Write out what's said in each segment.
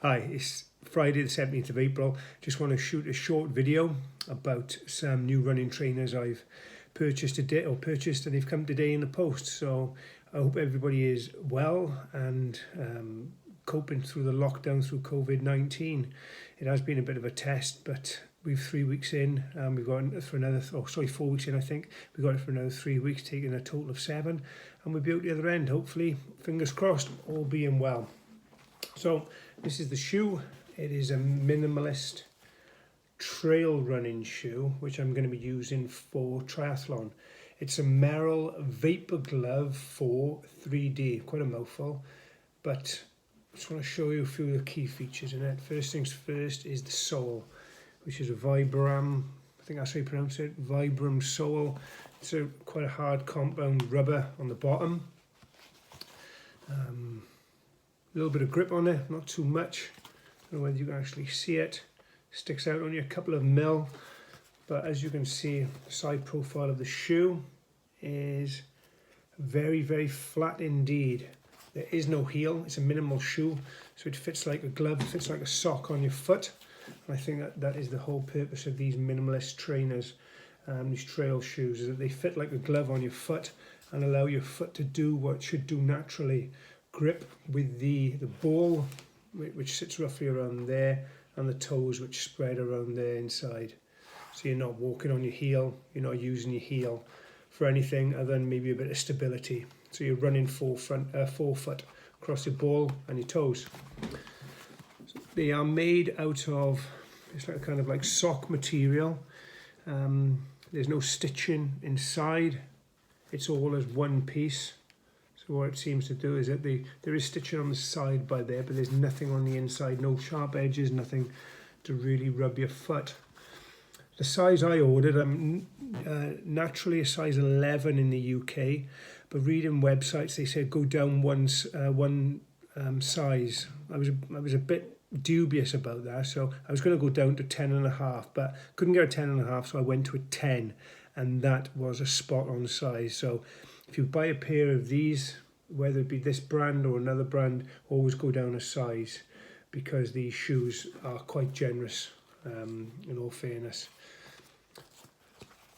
Hi, it's Friday the 17th of April. Just want to shoot a short video about some new running trainers I've purchased and they've come today in the post. So I hope everybody is well and coping through the lockdown through COVID-19. It has been a bit of a test, but we've 3 weeks in and we've got it for another, 4 weeks in I think. We've got it for another 3 weeks, taking a total of 7. And we'll be out the other end, hopefully, fingers crossed, all being well. So this is the shoe. It is a minimalist trail running shoe, which I'm going to be using for triathlon. It's a Merrell Vapour Glove for 3D. Quite a mouthful, but I just want to show you a few of the key features in it. First things first is the sole, which is a Vibram, I think that's how you pronounce it, Vibram sole. It's quite a hard compound rubber on the bottom. A little bit of grip on it, not too much. I don't know whether you can actually see it. Sticks out only a couple of mil, but as you can see, the side profile of the shoe is very, very flat indeed. There is no heel. It's a minimal shoe, so it fits like a glove, it fits like a sock on your foot. And I think that is the whole purpose of these minimalist trainers, these trail shoes, is that they fit like a glove on your foot and allow your foot to do what it should do naturally. Grip with the ball, which sits roughly around there, and the toes, which spread around there inside. So you're not walking on your heel, you're not using your heel for anything other than maybe a bit of stability. So you're running forefoot across your ball and your toes. So they are made out of, it's like kind of like sock material. There's no stitching inside. It's all as one piece. So what it seems to do is that there is stitching on the side by there, but there's nothing on the inside, no sharp edges, nothing to really rub your foot. The size I ordered, I'm naturally a size 11 in the UK, but reading websites they said go down one size. I was a bit dubious about that, so I was going to go down to 10.5, but couldn't get a 10.5, so I went to a 10, and that was a spot on size. So if you buy a pair of these, whether it be this brand or another brand, always go down a size, because these shoes are quite generous, in all fairness.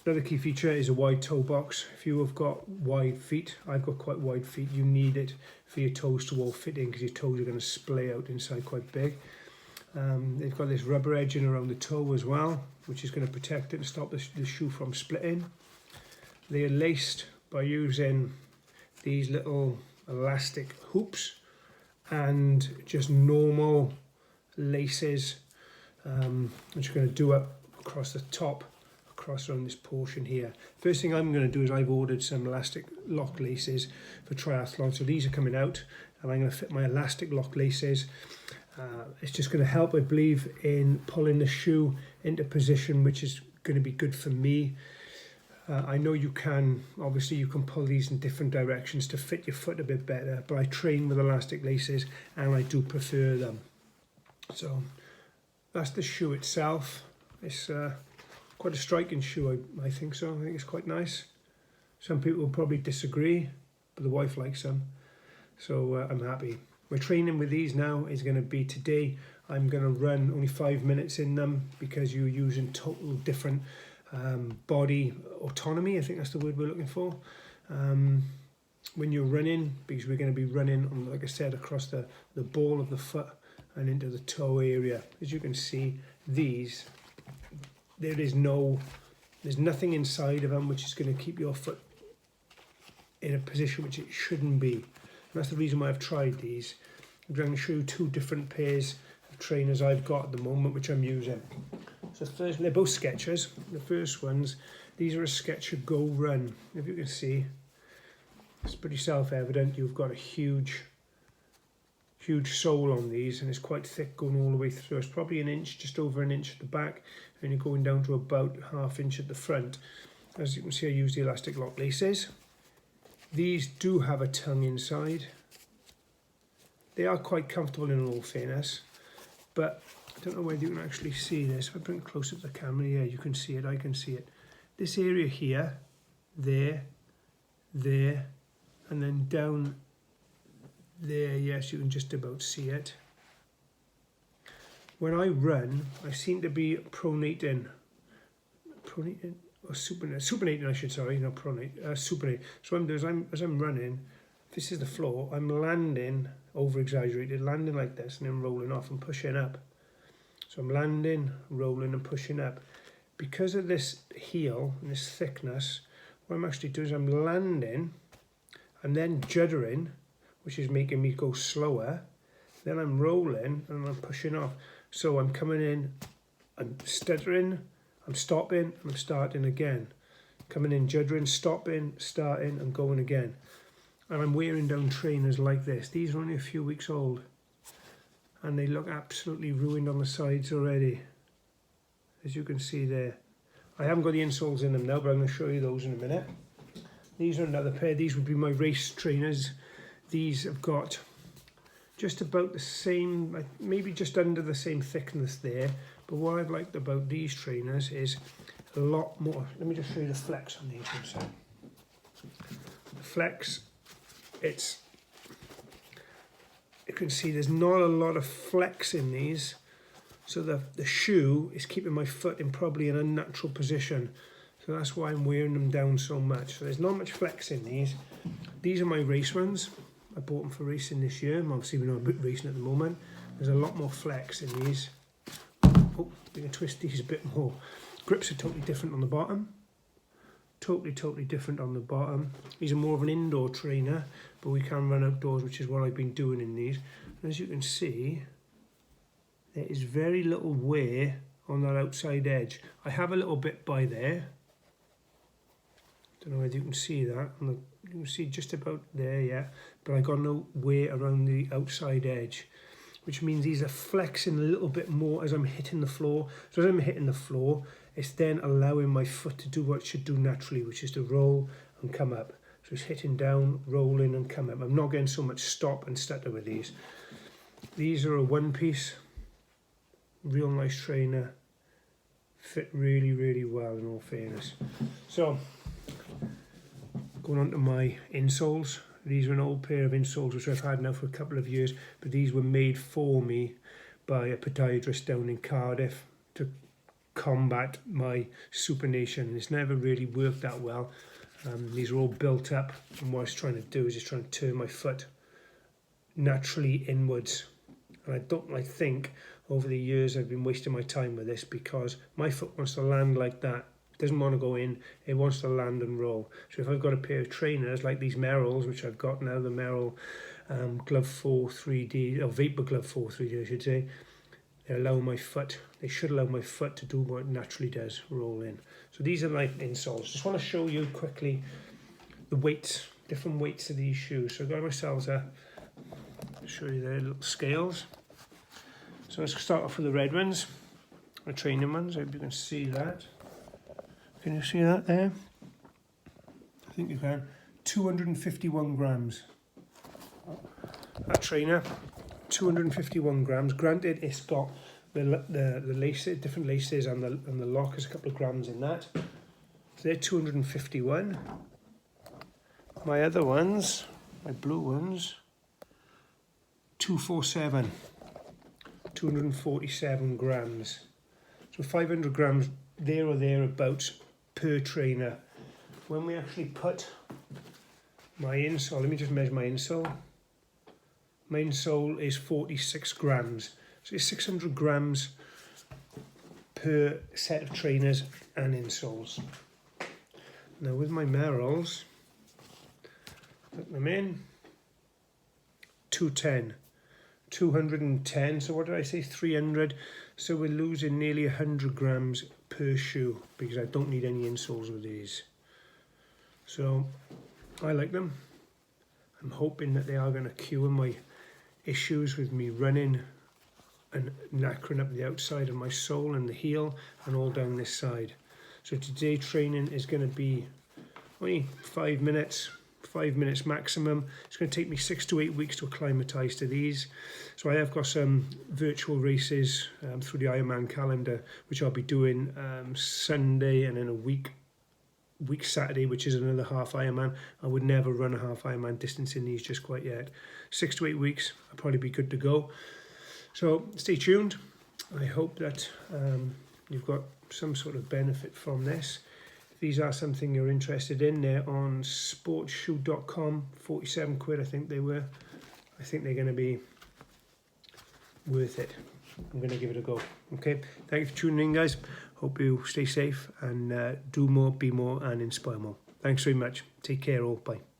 Another key feature is a wide toe box. If you have got wide feet, I've got quite wide feet, you need it for your toes to all fit in, because your toes are going to splay out inside quite big. They've got this rubber edging around the toe as well, which is going to protect it and stop the shoe from splitting. They are laced by using these little elastic hoops and just normal laces, which are going to do it across the top, across around this portion here. First thing I'm going to do is I've ordered some elastic lock laces for triathlon, so these are coming out and I'm going to fit my elastic lock laces. It's just going to help, I believe, in pulling the shoe into position, which is going to be good for me. I know you can pull these in different directions to fit your foot a bit better, but I train with elastic laces and I do prefer them. So that's the shoe itself. It's quite a striking shoe, I think so. I think it's quite nice. Some people will probably disagree, but the wife likes them, so I'm happy. My training with these now is going to be today. I'm going to run only 5 minutes in them, because you're using total different body autonomy, I think that's the word we're looking for, when you're running, because we're going to be running on, like I said, across the ball of the foot and into the toe area. As you can see, these, there's nothing inside of them which is going to keep your foot in a position which it shouldn't be. And that's the reason why I've tried these. I'm going to show you 2 different pairs of trainers I've got at the moment, which I'm using. So first, they're both Skechers. The first ones, these are a Skechers Go Run. If you can see, it's pretty self-evident. You've got a huge sole on these, and it's quite thick going all the way through. It's probably an inch, just over an inch at the back, and you're going down to about ½ inch at the front. As you can see, I use the elastic lock laces. These do have a tongue inside. They are quite comfortable in all fairness, but I don't know whether you can actually see this. If I bring it closer to the camera, yeah, you can see it, I can see it. This area here, there, and then down there, yes, you can just about see it. when I run, I seem to be pronating or supinating, I should sorry, not pronate, supinate. So what I'm doing is as I'm running, this is the floor, I'm landing over exaggerated, landing like this and then rolling off and pushing up. So I'm landing, rolling and pushing up. Because of this heel and this thickness, what I'm actually doing is I'm landing and then juddering, which is making me go slower. Then I'm rolling and I'm pushing off. So I'm coming in, I'm stuttering, I'm stopping, and I'm starting again. Coming in, juddering, stopping, starting, and going again. And I'm wearing down trainers like this. These are only a few weeks old. And they look absolutely ruined on the sides already. As you can see there. I haven't got the insoles in them now, but I'm going to show you those in a minute. These are another pair. These would be my race trainers. These have got just about the same, like maybe just under the same thickness there. But what I've liked about these trainers is a lot more. Let me just show you the flex on these ones. The flex, you can see there's not a lot of flex in these. So the shoe is keeping my foot in probably an unnatural position. So that's why I'm wearing them down so much. So there's not much flex in these. These are my race ones. I bought them for racing this year. Obviously we're not racing at the moment. There's a lot more flex in these. Oh, we can twist these a bit more. Grips are totally different on the bottom. Totally different on the bottom. These are more of an indoor trainer, but we can run outdoors, which is what I've been doing in these. And as you can see, there is very little wear on that outside edge. I have a little bit by there. Don't know whether you can see that. You can see just about there, yeah. But I got no wear around the outside edge, which means these are flexing a little bit more as I'm hitting the floor. So as I'm hitting the floor, it's then allowing my foot to do what it should do naturally, which is to roll and come up. So it's hitting down, rolling and come up. I'm not getting so much stop and stutter with these. These are a one piece, real nice trainer. Fit really well in all fairness. So, going on to my insoles. These are an old pair of insoles which I've had now for a couple of years, but these were made for me by a podiatrist down in Cardiff to combat my supination, and it's never really worked that well. These are all built up, and what I was trying to do is just trying to turn my foot naturally inwards. And I think over the years I've been wasting my time with this because my foot wants to land like that. It doesn't want to go in, it wants to land and roll. So if I've got a pair of trainers like these Merrells, which I've got now, the Merrell Glove 4 3D, or Vapour Glove 4 3D I should say, they should allow my foot to do what it naturally does, roll in. So these are my insoles. Just want to show you quickly the weights, different weights of these shoes. So I've got myself a, show you their little scales. So let's start off with the red ones, the training ones. I hope you can see that. Can you see that there? I think you can. 251 grams. That trainer, 251 grams. Granted, it's got the laces, different laces, and the lock. There's a couple of grams in that. So they're 251. My other ones, my blue ones, 247. 247 grams. So 500 grams there or thereabouts per trainer. When we actually put my insole, let me just measure my insole. My insole is 46 grams. So it's 600 grams per set of trainers and insoles. Now with my Merrells, put them in, 210. 210, so what did I say, 300, so we're losing nearly 100 grams per shoe because I don't need any insoles with these. So I like them. I'm hoping that they are going to cure my issues with me running and knackering up the outside of my sole and the heel and all down this side. So today training is going to be only 5 minutes maximum. It's going to take me 6 to 8 weeks to acclimatise to these. So I have got some virtual races through the Ironman calendar, which I'll be doing Sunday, and then a week Saturday, which is another half Ironman. I would never run a half Ironman distance in these just quite yet. 6 to 8 weeks, I'll probably be good to go. So stay tuned. I hope that you've got some sort of benefit from this. If these are something you're interested in, they're on sportshoe.com, 47 quid I think they were. I think they're going to be worth it. I'm going to give it a go. Okay, thank you for tuning in, guys. Hope you stay safe and do more, be more and inspire more. Thanks very much. Take care all. Bye.